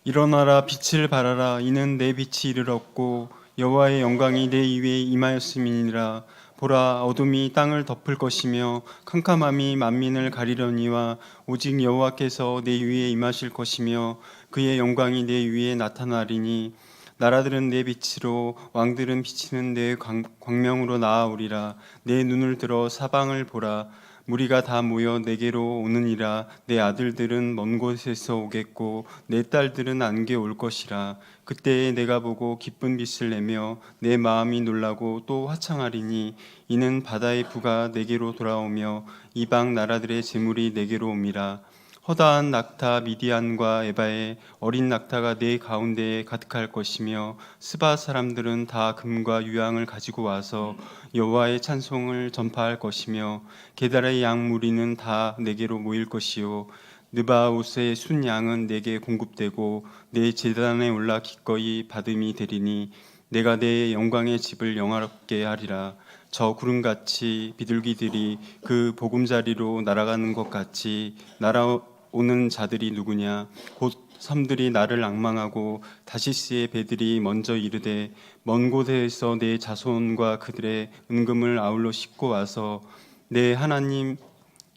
일어나라 빛을 발하라 이는 내 빛이 이르렀고 여호와의 영광이 내 위에 임하였음이니라. 보라 어둠이 땅을 덮을 것이며 캄캄함이 만민을 가리려니와 오직 여호와께서 내 위에 임하실 것이며 그의 영광이 내 위에 나타나리니 나라들은 내 빛으로 왕들은 비치는 내 광명으로 나아오리라. 내 눈을 들어 사방을 보라. 무리가 다 모여 내게로 오느니라. 내 아들들은 먼 곳에서 오겠고 내 딸들은 안개 올 것이라. 그때에 내가 보고 기쁜 빛을 내며 내 마음이 놀라고 또 화창하리니 이는 바다의 부가 내게로 돌아오며 이방 나라들의 재물이 내게로 옴이라. 허다한 낙타 미디안과 에바의 어린 낙타가 내 가운데에 가득할 것이며 스바 사람들은 다 금과 유향을 가지고 와서 여호와의 찬송을 전파할 것이며 게달의 양 무리는 다 내게로 모일 것이요 느바옷의 순 양은 내게 공급되고 내 제단에 올라 기꺼이 받음이 되리니 내가 내 영광의 집을 영화롭게 하리라. 저 구름같이 비둘기들이 그 보금자리로 날아가는 것 같이 날아오는 자들이 누구냐. 곧 섬들이 나를 앙망하고 다시스의 배들이 먼저 이르되 먼 곳에서 내 자손과 그들의 은금을 아울러 싣고 와서 내 하나님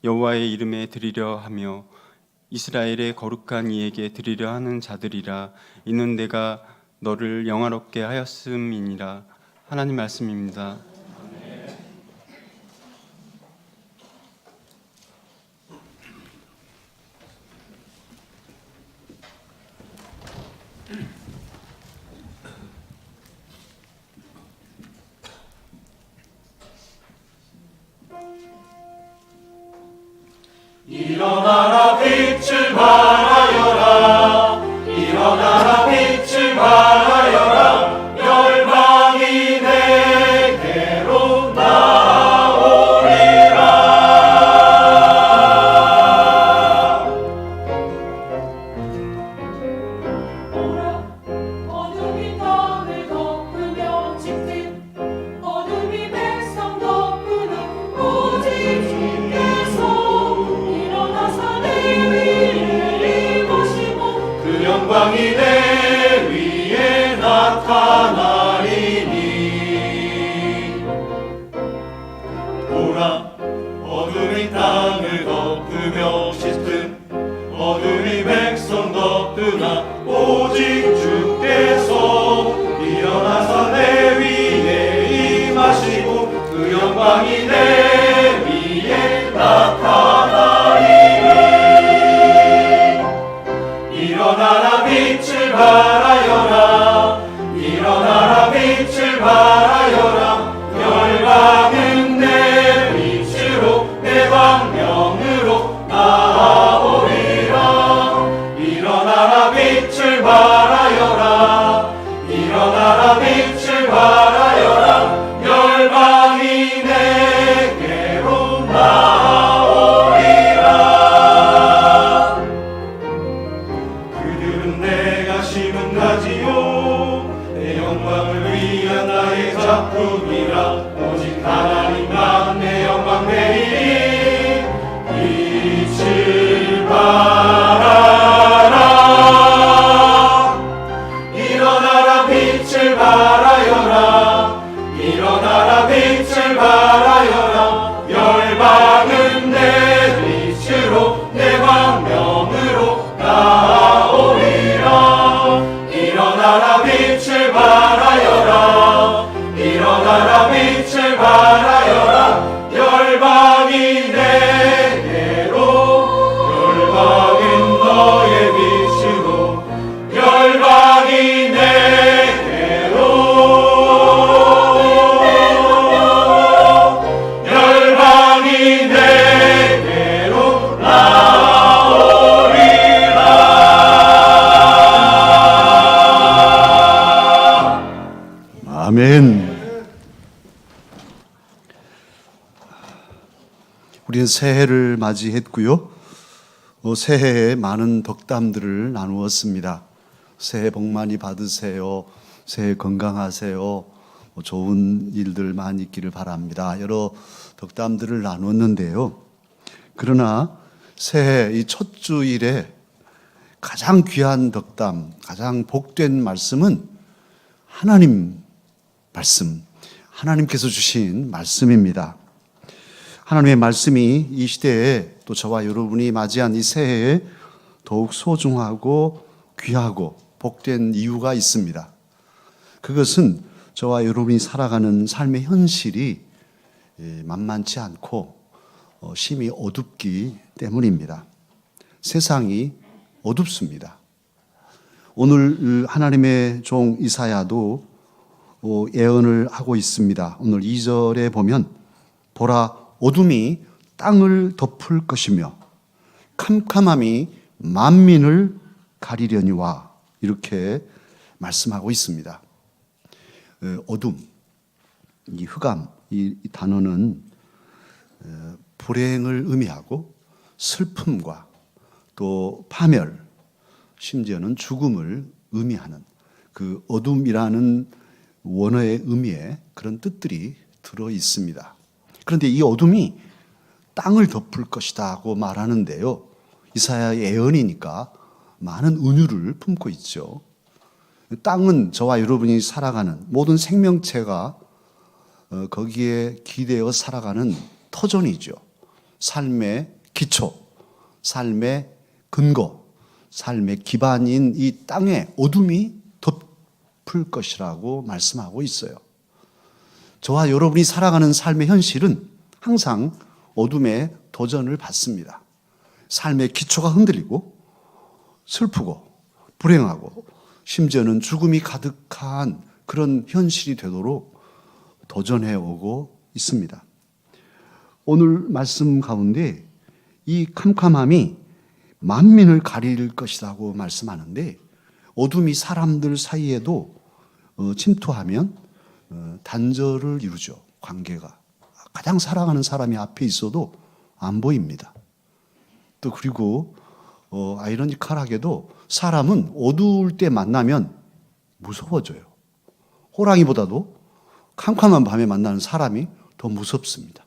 여호와의 이름에 드리려 하며 이스라엘의 거룩한 이에게 드리려 하는 자들이라. 이는 내가 너를 영화롭게 하였음이니라. 하나님 말씀입니다. 일어나라 빛을 발하여라. 일어나라 빛을 발하여라. 열방이 내게로 나오리라. 보라 어둠이 땅을 덮으며 짙은 어둠이 백성 덮으나 오직 주께서 일어나사 내 위에 임하시고 그 영광이 내 위에 나타나리니. 보라 어둠이 땅을 덮으며 짙은 어둠이 백성 덮으나 오직 주께서 일어나서 내 위에 임하시고 그 영광이 내 위에 나타나리니. 일어나라 빛을 발하여라. 일어나라 빛을 발하여라. 열방은 내 빛으로 내 광명으로 나아오리라. 일어나라 빛을 발하여라. 일어나라 빛을 발하여라. 열방이 내게로 나아오리라. 그들은 내가 심은 가지요 내 영광을 위한 나의 작품이라. 오직 하나님만 내 영광 내리니. 빛을 발하라. 일어나라 빛을 발하여라. 일어나라 빛을 발하여라. 열방은 내 빛으로 내 광명으로 나아오리라. 일어나라 빛을 발하여라. 일어나라 빛을 발하여라. 열방이 내게로. 열방은 너의 빛으로. 열방이 내게로. 열방이 내게로 나오리라. 아멘. 우리는 새해를 맞이했고요. 새해에 많은 덕담들을 나누었습니다. 새해 복 많이 받으세요. 새해 건강하세요. 좋은 일들 많이 있기를 바랍니다. 여러 덕담들을 나눴는데요. 그러나 새해 이 첫 주일에 가장 귀한 덕담, 가장 복된 말씀은 하나님 말씀, 하나님께서 주신 말씀입니다. 하나님의 말씀이 이 시대에 또 저와 여러분이 맞이한 이 새해에 더욱 소중하고 귀하고 복된 이유가 있습니다. 그것은 저와 여러분이 살아가는 삶의 현실이 만만치 않고 심히 어둡기 때문입니다. 세상이 어둡습니다. 오늘 하나님의 종 이사야도 예언을 하고 있습니다. 오늘 2절에 보면 보라 어둠이 땅을 덮을 것이며 캄캄함이 만민을 가리려니와 이렇게 말씀하고 있습니다. 어둠, 이 흑암, 이 단어는 불행을 의미하고 슬픔과 또 파멸, 심지어는 죽음을 의미하는 그 어둠이라는 원어의 의미에 그런 뜻들이 들어 있습니다. 그런데 이 어둠이 땅을 덮을 것이다고 말하는데요. 이사야의 예언이니까 많은 은유를 품고 있죠. 땅은 저와 여러분이 살아가는 모든 생명체가 거기에 기대어 살아가는 터전이죠. 삶의 기초, 삶의 근거, 삶의 기반인 이 땅에 어둠이 덮을 것이라고 말씀하고 있어요. 저와 여러분이 살아가는 삶의 현실은 항상 어둠의 도전을 받습니다. 삶의 기초가 흔들리고 슬프고 불행하고 심지어는 죽음이 가득한 그런 현실이 되도록 도전해 오고 있습니다. 오늘 말씀 가운데 이 캄캄함이 만민을 가릴 것이라고 말씀하는데 어둠이 사람들 사이에도 침투하면 단절을 이루죠. 관계가. 가장 사랑하는 사람이 앞에 있어도 안 보입니다. 또 그리고 아이러니컬하게도 사람은 어두울 때 만나면 무서워져요. 호랑이보다도 캄캄한 밤에 만나는 사람이 더 무섭습니다.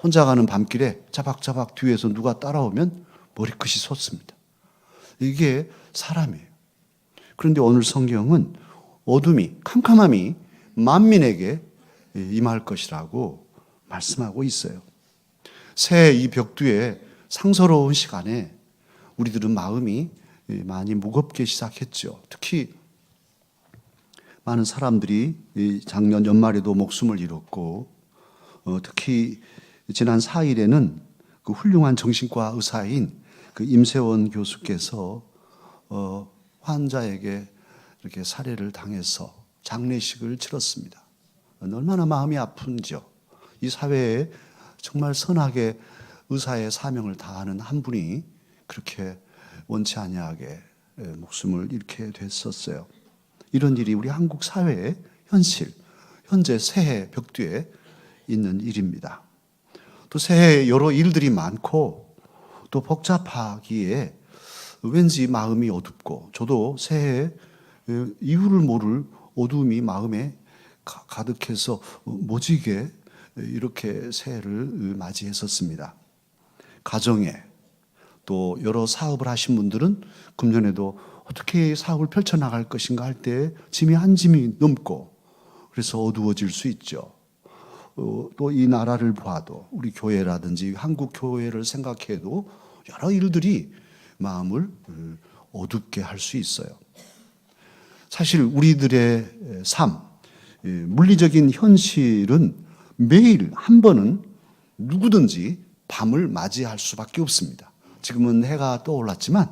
혼자 가는 밤길에 자박자박 뒤에서 누가 따라오면 머리끝이 솟습니다. 이게 사람이에요. 그런데 오늘 성경은 어둠이, 캄캄함이 만민에게 임할 것이라고 말씀하고 있어요. 새해 이 벽두에 상서로운 시간에 우리들은 마음이 많이 무겁게 시작했죠. 특히 많은 사람들이 작년 연말에도 목숨을 잃었고 특히 지난 4일에는 그 훌륭한 정신과 의사인 그 임세원 교수께서 환자에게 이렇게 살해를 당해서 장례식을 치렀습니다. 얼마나 마음이 아픈지요. 이 사회에 정말 선하게 의사의 사명을 다하는 한 분이 그렇게 원치 아니하게 목숨을 잃게 됐었어요. 이런 일이 우리 한국 사회의 현실, 현재 새해 벽두에 있는 일입니다. 또 새해에 여러 일들이 많고 또 복잡하기에 왠지 마음이 어둡고 저도 새해에 이유를 모를 어두움이 마음에 가득해서 모지게 이렇게 새해를 맞이했었습니다. 가정에 또 여러 사업을 하신 분들은 금년에도 어떻게 사업을 펼쳐나갈 것인가 할 때 짐이 한 짐이 넘고 그래서 어두워질 수 있죠. 또 이 나라를 봐도 우리 교회라든지 한국 교회를 생각해도 여러 일들이 마음을 어둡게 할 수 있어요. 사실 우리들의 삶, 물리적인 현실은 매일 한 번은 누구든지 밤을 맞이할 수밖에 없습니다. 지금은 해가 떠올랐지만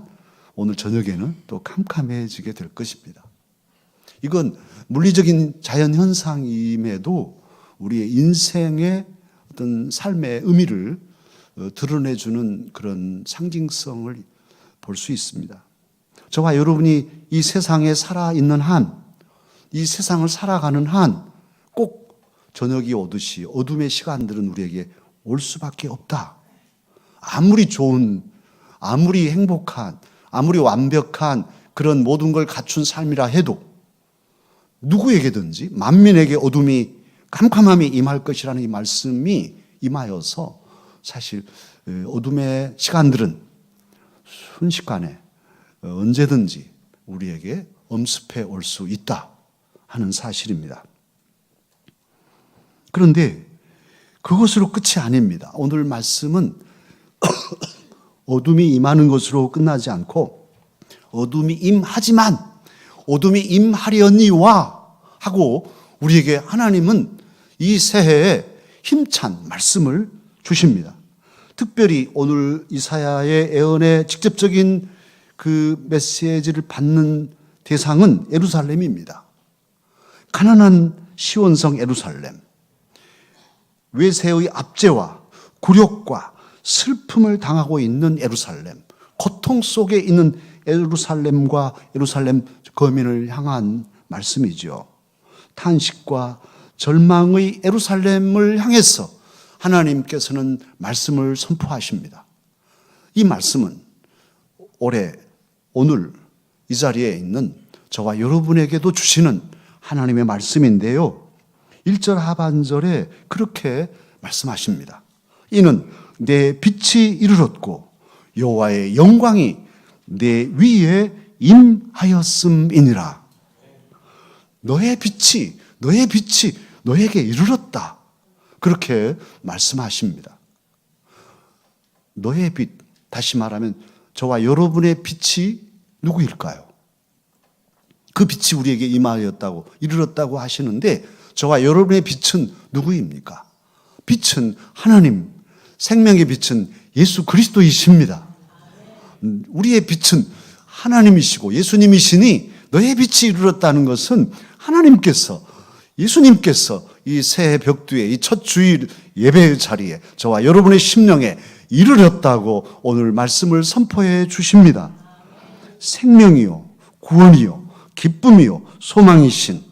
오늘 저녁에는 또 캄캄해지게 될 것입니다. 이건 물리적인 자연현상임에도 우리의 인생의 어떤 삶의 의미를 드러내주는 그런 상징성을 볼 수 있습니다. 저와 여러분이 이 세상에 살아있는 한, 이 세상을 살아가는 한, 꼭 저녁이 오듯이 어둠의 시간들은 우리에게 올 수밖에 없다. 아무리 좋은, 아무리 행복한, 아무리 완벽한 그런 모든 걸 갖춘 삶이라 해도 누구에게든지 만민에게 어둠이 캄캄함이 임할 것이라는 이 말씀이 임하여서 사실 어둠의 시간들은 순식간에 언제든지 우리에게 엄습해 올 수 있다 하는 사실입니다. 그런데 그것으로 끝이 아닙니다. 오늘 말씀은 어둠이 임하는 것으로 끝나지 않고 어둠이 임하지만 어둠이 임하려니와 하고 우리에게 하나님은 이 새해에 힘찬 말씀을 주십니다. 특별히 오늘 이사야의 예언의 직접적인 그 메시지를 받는 대상은 예루살렘입니다. 가난한 시온성 예루살렘, 외세의 압제와 굴욕과 슬픔을 당하고 있는 예루살렘, 고통 속에 있는 예루살렘과 예루살렘 거민을 향한 말씀이죠. 탄식과 절망의 예루살렘을 향해서 하나님께서는 말씀을 선포하십니다. 이 말씀은 오늘 이 자리에 있는 저와 여러분에게도 주시는 하나님의 말씀인데요. 1절 하반절에 그렇게 말씀하십니다. 이는 내 빛이 이르렀고 여호와의 영광이 내 위에 임하였음이니라. 너의 빛이 너에게 이르렀다. 그렇게 말씀하십니다. 너의 빛, 다시 말하면 저와 여러분의 빛이 누구일까요? 그 빛이 우리에게 임하였다고, 이르렀다고 하시는데 저와 여러분의 빛은 누구입니까? 빛은 하나님, 생명의 빛은 예수 그리스도이십니다. 우리의 빛은 하나님이시고 예수님이시니 너의 빛이 이르렀다는 것은 하나님께서, 예수님께서 이 새해 벽두에 이 첫 주일 예배의 자리에 저와 여러분의 심령에 이르렀다고 오늘 말씀을 선포해 주십니다. 생명이요, 구원이요, 기쁨이요, 소망이신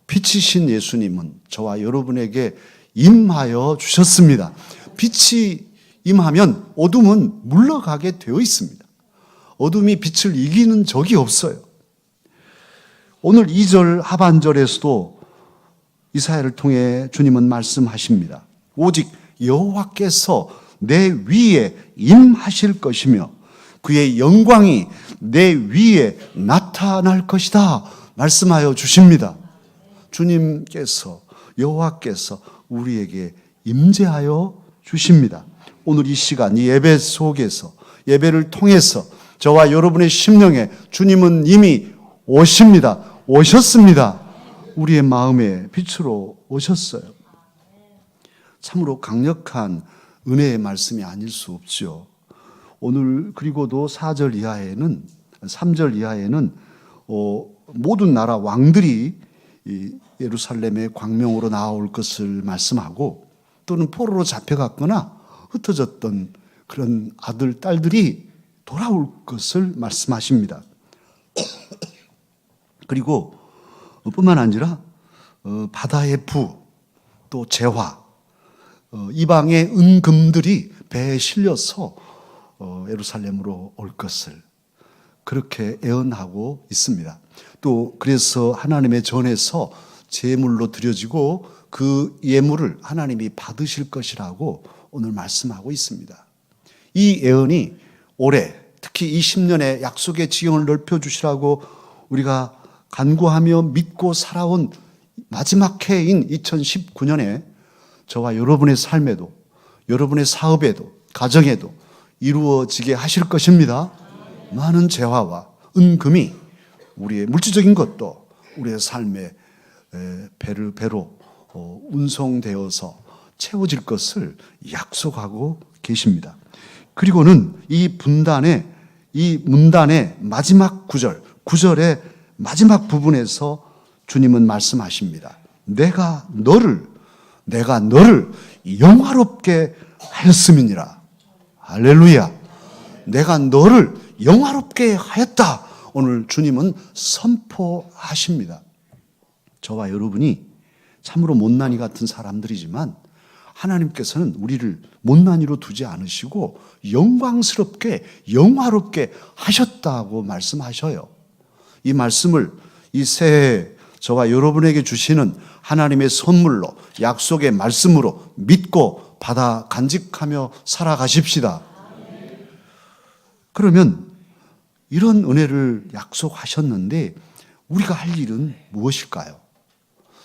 빛이신 예수님은 저와 여러분에게 임하여 주셨습니다. 빛이 임하면 어둠은 물러가게 되어 있습니다. 어둠이 빛을 이기는 적이 없어요. 오늘 2절 하반절에서도 이사야를 통해 주님은 말씀하십니다. 오직 여호와께서 내 위에 임하실 것이며 그의 영광이 내 위에 나타날 것이다 말씀하여 주십니다. 주님께서, 여호와께서 우리에게 임재하여 주십니다. 오늘 이 시간, 이 예배 속에서, 예배를 통해서 저와 여러분의 심령에 주님은 이미 오셨습니다. 우리의 마음에 빛으로 오셨어요. 참으로 강력한 은혜의 말씀이 아닐 수 없죠. 오늘 그리고도 4절 이하에는, 3절 이하에는 모든 나라 왕들이 예루살렘의 광명으로 나올 것을 말씀하고 또는 포로로 잡혀갔거나 흩어졌던 그런 아들, 딸들이 돌아올 것을 말씀하십니다. 그리고 뿐만 아니라 바다의 부, 또 재화, 이방의 은금들이 배에 실려서 예루살렘으로 올 것을 그렇게 예언하고 있습니다. 또 그래서 하나님의 전에서 제물로 드려지고 그 예물을 하나님이 받으실 것이라고 오늘 말씀하고 있습니다. 이 예언이 올해 특히 이 10년의 약속의 지형을 넓혀주시라고 우리가 간구하며 믿고 살아온 마지막 해인 2019년에 저와 여러분의 삶에도, 여러분의 사업에도, 가정에도 이루어지게 하실 것입니다. 많은 재화와 은금이 우리의 물질적인 것도 우리의 삶에 배로 운송되어서 채워질 것을 약속하고 계십니다. 그리고는 이 문단의 마지막 구절의 마지막 부분에서 주님은 말씀하십니다. 내가 너를 영화롭게 하였음이니라. 할렐루야. 내가 너를 영화롭게 하였다. 오늘 주님은 선포하십니다. 저와 여러분이 참으로 못난이 같은 사람들이지만 하나님께서는 우리를 못난이로 두지 않으시고 영광스럽게, 영화롭게 하셨다고 말씀하셔요. 이 말씀을 이 새해 저와 여러분에게 주시는 하나님의 선물로, 약속의 말씀으로 믿고 받아 간직하며 살아가십시다. 그러면 이런 은혜를 약속하셨는데 우리가 할 일은 무엇일까요?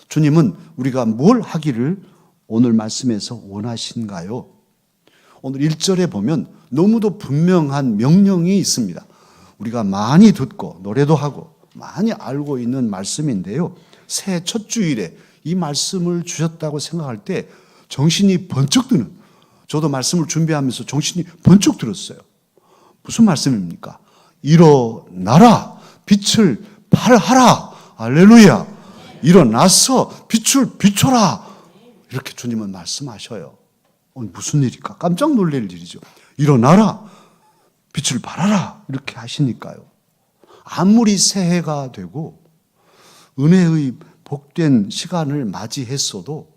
주님은 우리가 뭘 하기를 오늘 말씀에서 원하신가요? 오늘 1절에 보면 너무도 분명한 명령이 있습니다. 우리가 많이 듣고 노래도 하고 많이 알고 있는 말씀인데요. 새해 첫 주일에 이 말씀을 주셨다고 생각할 때 정신이 번쩍 드는, 저도 말씀을 준비하면서 정신이 번쩍 들었어요. 무슨 말씀입니까? 일어나라, 빛을 발하라. 할렐루야. 일어나서 빛을 비춰라. 이렇게 주님은 말씀하셔요. 무슨 일일까? 깜짝 놀랄 일이죠. 일어나라, 빛을 발하라. 이렇게 하시니까요. 아무리 새해가 되고 은혜의 복된 시간을 맞이했어도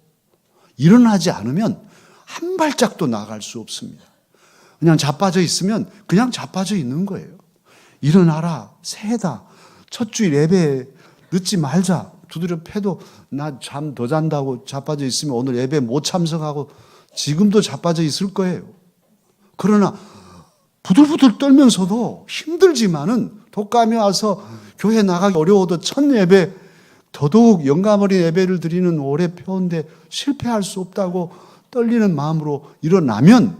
일어나지 않으면 한 발짝도 나갈 수 없습니다. 그냥 자빠져 있으면 그냥 자빠져 있는 거예요. 일어나라, 새해다. 첫 주일 예배 늦지 말자. 두드려 패도 나 잠 더 잔다고 자빠져 있으면 오늘 예배 못 참석하고 지금도 자빠져 있을 거예요. 그러나 부들부들 떨면서도 힘들지만은 독감이 와서 교회 나가기 어려워도 첫 예배, 더더욱 영감 어린 예배를 드리는 올해 표인데 실패할 수 없다고 떨리는 마음으로 일어나면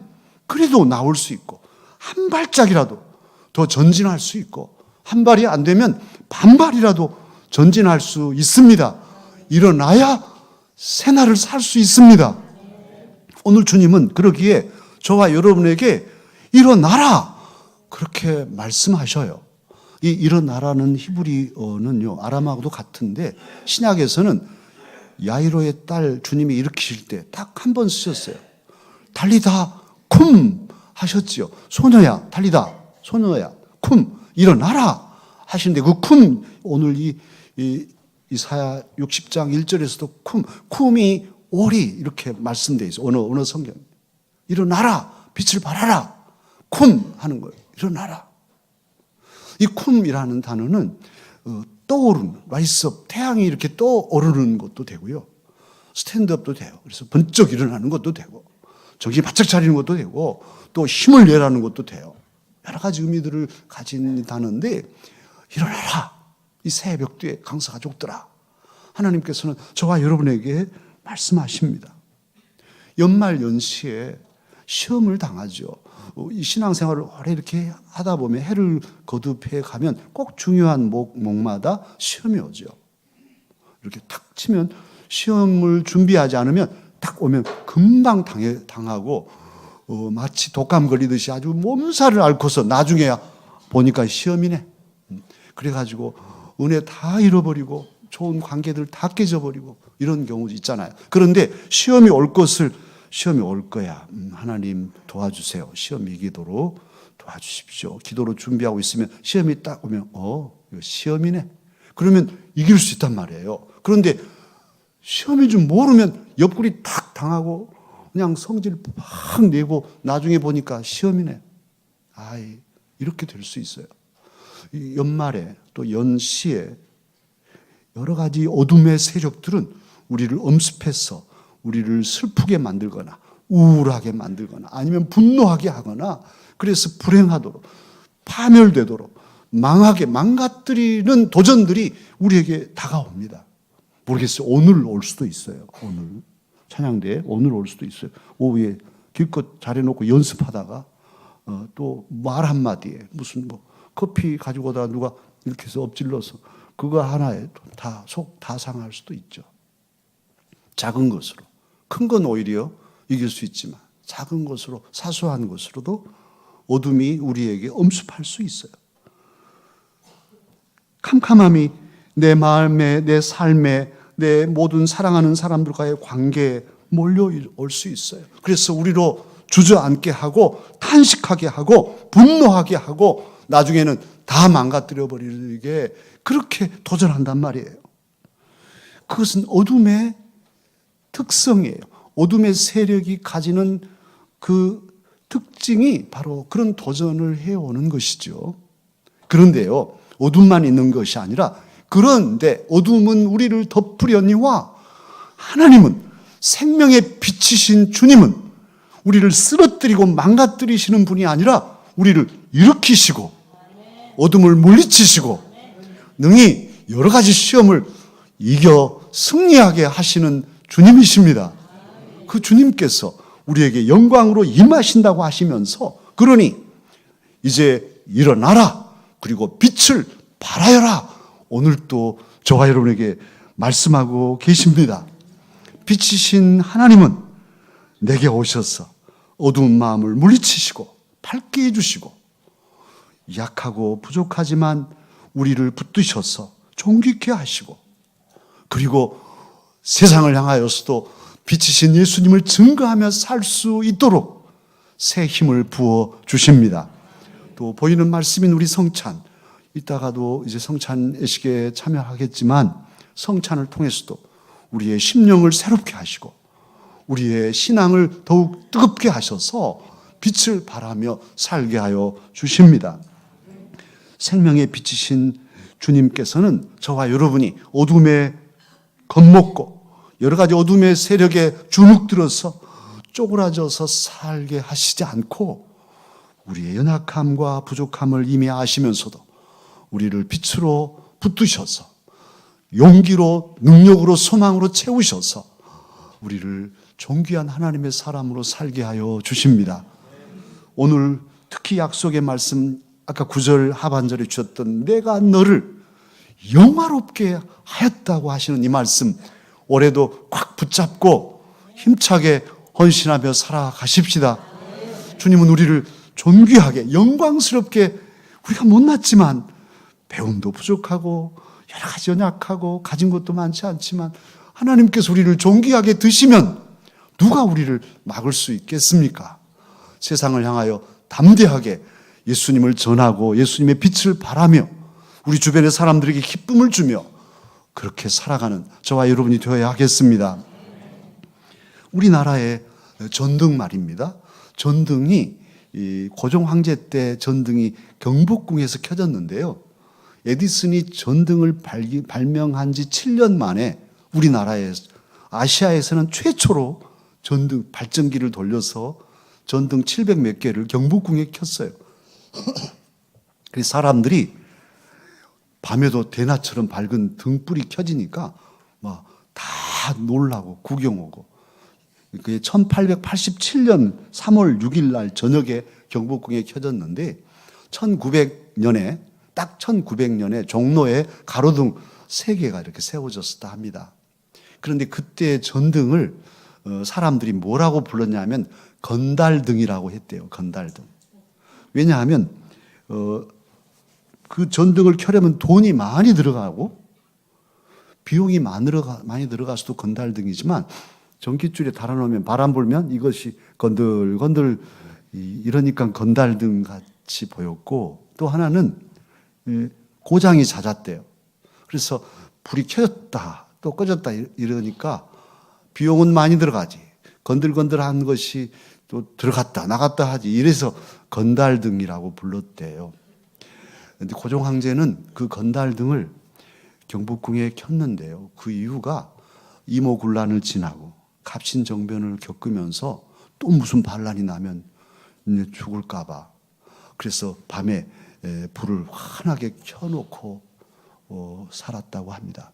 그래도 나올 수 있고 한 발짝이라도 더 전진할 수 있고 한 발이 안 되면 반발이라도 전진할 수 있습니다. 일어나야 새날을 살 수 있습니다. 오늘 주님은 그러기에 저와 여러분에게 일어나라 그렇게 말씀하셔요. 이 일어나라는 히브리어는요 아람하고도 같은데 신약에서는 야이로의 딸 주님이 일으키실 때 딱 한 번 쓰셨어요. 달리다 쿰 하셨지요. 소녀야 달리다, 소녀야 쿰 일어나라 하시는데 그 쿰 오늘 이사야 60장 1절에서도 쿰이 오리 이렇게 말씀되어 있어요. 어느 성경. 일어나라 빛을 발하라 쿰 하는 거예요. 일어나라. 이 쿰이라는 단어는 떠오르는, 라이스업, 태양이 이렇게 떠오르는 것도 되고요. 스탠드업도 돼요. 그래서 번쩍 일어나는 것도 되고, 정신 바짝 차리는 것도 되고, 또 힘을 내라는 것도 돼요. 여러 가지 의미들을 가진 단어인데, 일어나라. 이 새벽 뒤에 강사 가족들아. 하나님께서는 저와 여러분에게 말씀하십니다. 연말 연시에 시험을 당하죠. 이 신앙생활을 오래 이렇게 하다 보면 해를 거듭해 가면 꼭 중요한 목마다 시험이 오죠. 이렇게 탁 치면 시험을 준비하지 않으면 딱 오면 금방 당하고 마치 독감 걸리듯이 아주 몸살을 앓고서 나중에야 보니까 시험이네. 그래가지고 은혜 다 잃어버리고 좋은 관계들 다 깨져버리고 이런 경우 있잖아요. 그런데 시험이 올 거야. 하나님 도와주세요. 시험 이기도록 도와주십시오. 기도로 준비하고 있으면 시험이 딱 오면 이거 시험이네. 그러면 이길 수 있단 말이에요. 그런데 시험인 줄 모르면 옆구리 탁 당하고 그냥 성질 팍 내고 나중에 보니까 시험이네. 이렇게 될 수 있어요. 이 연말에 또 연시에 여러 가지 어둠의 세력들은 우리를 엄습해서 우리를 슬프게 만들거나 우울하게 만들거나 아니면 분노하게 하거나 그래서 불행하도록 파멸되도록 망가뜨리는 도전들이 우리에게 다가옵니다. 모르겠어요. 오늘 올 수도 있어요. 오늘 찬양대에 오늘 올 수도 있어요. 오후에 길껏 잘해놓고 연습하다가 또 말 한마디에 무슨 커피 가지고 오다가 누가 이렇게 해서 엎질러서 그거 하나에 속 다 상할 수도 있죠. 작은 것으로. 큰 건 오히려 이길 수 있지만 작은 것으로 사소한 것으로도 어둠이 우리에게 엄습할 수 있어요. 캄캄함이 내 마음에 내 삶에 내 모든 사랑하는 사람들과의 관계에 몰려올 수 있어요. 그래서 우리로 주저앉게 하고 탄식하게 하고 분노하게 하고 나중에는 다 망가뜨려 버리게 그렇게 도전한단 말이에요. 그것은 어둠의 특성이에요. 어둠의 세력이 가지는 그 특징이 바로 그런 도전을 해오는 것이죠. 그런데요, 어둠만 있는 것이 아니라 그런데 어둠은 우리를 덮으려니와 하나님은 생명의 빛이신 주님은 우리를 쓰러뜨리고 망가뜨리시는 분이 아니라 우리를 일으키시고 어둠을 물리치시고 능히 여러 가지 시험을 이겨 승리하게 하시는 주님이십니다. 그 주님께서 우리에게 영광으로 임하신다고 하시면서 그러니 이제 일어나라 그리고 빛을 발하여라 오늘도 저와 여러분에게 말씀하고 계십니다. 빛이신 하나님은 내게 오셔서 어두운 마음을 물리치시고 밝게 해주시고 약하고 부족하지만 우리를 붙드셔서 존귀케 하시고 그리고 세상을 향하여서도 빛이신 예수님을 증거하며 살 수 있도록 새 힘을 부어 주십니다. 또 보이는 말씀인 우리 성찬, 이따가도 이제 성찬 예식에 참여하겠지만 성찬을 통해서도 우리의 심령을 새롭게 하시고 우리의 신앙을 더욱 뜨겁게 하셔서 빛을 발하며 살게 하여 주십니다. 생명의 빛이신 주님께서는 저와 여러분이 어둠에 겁먹고 여러 가지 어둠의 세력에 주눅들어서 쪼그라져서 살게 하시지 않고 우리의 연약함과 부족함을 이미 아시면서도 우리를 빛으로 붙드셔서 용기로 능력으로 소망으로 채우셔서 우리를 존귀한 하나님의 사람으로 살게 하여 주십니다. 오늘 특히 약속의 말씀 아까 9절 하반절에 주셨던 내가 너를 영화롭게 하였다고 하시는 이 말씀 올해도 꽉 붙잡고 힘차게 헌신하며 살아가십시다. 주님은 우리를 존귀하게 영광스럽게 우리가 못났지만 배움도 부족하고 여러 가지 연약하고 가진 것도 많지 않지만 하나님께서 우리를 존귀하게 드시면 누가 우리를 막을 수 있겠습니까? 세상을 향하여 담대하게 예수님을 전하고 예수님의 빛을 발하며 우리 주변의 사람들에게 기쁨을 주며 그렇게 살아가는 저와 여러분이 되어야 하겠습니다. 우리나라의 전등 말입니다. 전등이 고종 황제 때 전등이 경복궁에서 켜졌는데요. 에디슨이 전등을 발명한 지 7년 만에 우리나라에 아시아에서는 최초로 전등 발전기를 돌려서 전등 700 몇 개를 경복궁에 켰어요. 그래서 사람들이 밤에도 대낮처럼 밝은 등불이 켜지니까 막 다 놀라고 구경 오고 그게 1887년 3월 6일 날 저녁에 경복궁에 켜졌는데 1900년에 딱 1900년에 종로에 가로등 3개가 이렇게 세워졌다 합니다. 그런데 그때 전등을 사람들이 뭐라고 불렀냐면 건달등이라고 했대요. 건달등. 왜냐하면 그 전등을 켜려면 돈이 많이 들어가고 비용이 많이 들어가서도 건달등이지만 전깃줄에 달아놓으면 바람 불면 이것이 건들건들 이러니까 건달등 같이 보였고 또 하나는 고장이 잦았대요. 그래서 불이 켜졌다 또 꺼졌다 이러니까 비용은 많이 들어가지 건들건들한 것이 또 들어갔다 나갔다 하지 이래서 건달등이라고 불렀대요. 그런데 고종 황제는 그 건달등을 경복궁에 켰는데요. 그 이유가 이모군란을 지나고 갑신정변을 겪으면서 또 무슨 반란이 나면 죽을까 봐 그래서 밤에 불을 환하게 켜놓고 살았다고 합니다.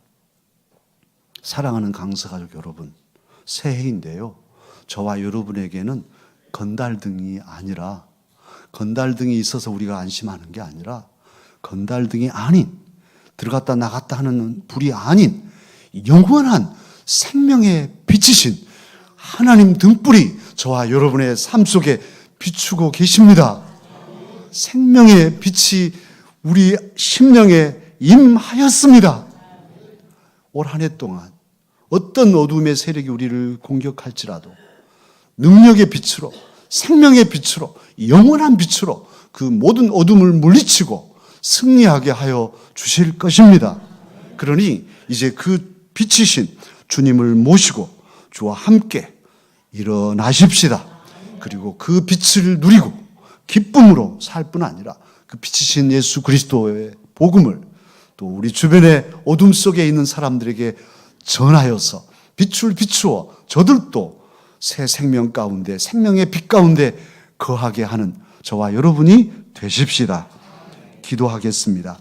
사랑하는 강서가족 여러분, 새해인데요. 저와 여러분에게는 건달등이 아니라 건달등이 있어서 우리가 안심하는 게 아니라 건달등이 아닌 들어갔다 나갔다 하는 불이 아닌 영원한 생명의 빛이신 하나님 등불이 저와 여러분의 삶 속에 비추고 계십니다. 생명의 빛이 우리 심령에 임하였습니다. 올 한 해 동안 어떤 어둠의 세력이 우리를 공격할지라도 능력의 빛으로 생명의 빛으로 영원한 빛으로 그 모든 어둠을 물리치고 승리하게 하여 주실 것입니다. 그러니 이제 그 빛이신 주님을 모시고 주와 함께 일어나십시다. 그리고 그 빛을 누리고 기쁨으로 살 뿐 아니라 그 빛이신 예수 그리스도의 복음을 또 우리 주변의 어둠 속에 있는 사람들에게 전하여서 빛을 비추어 저들도 새 생명 가운데 생명의 빛 가운데 거하게 하는 저와 여러분이 되십시다. 기도하겠습니다.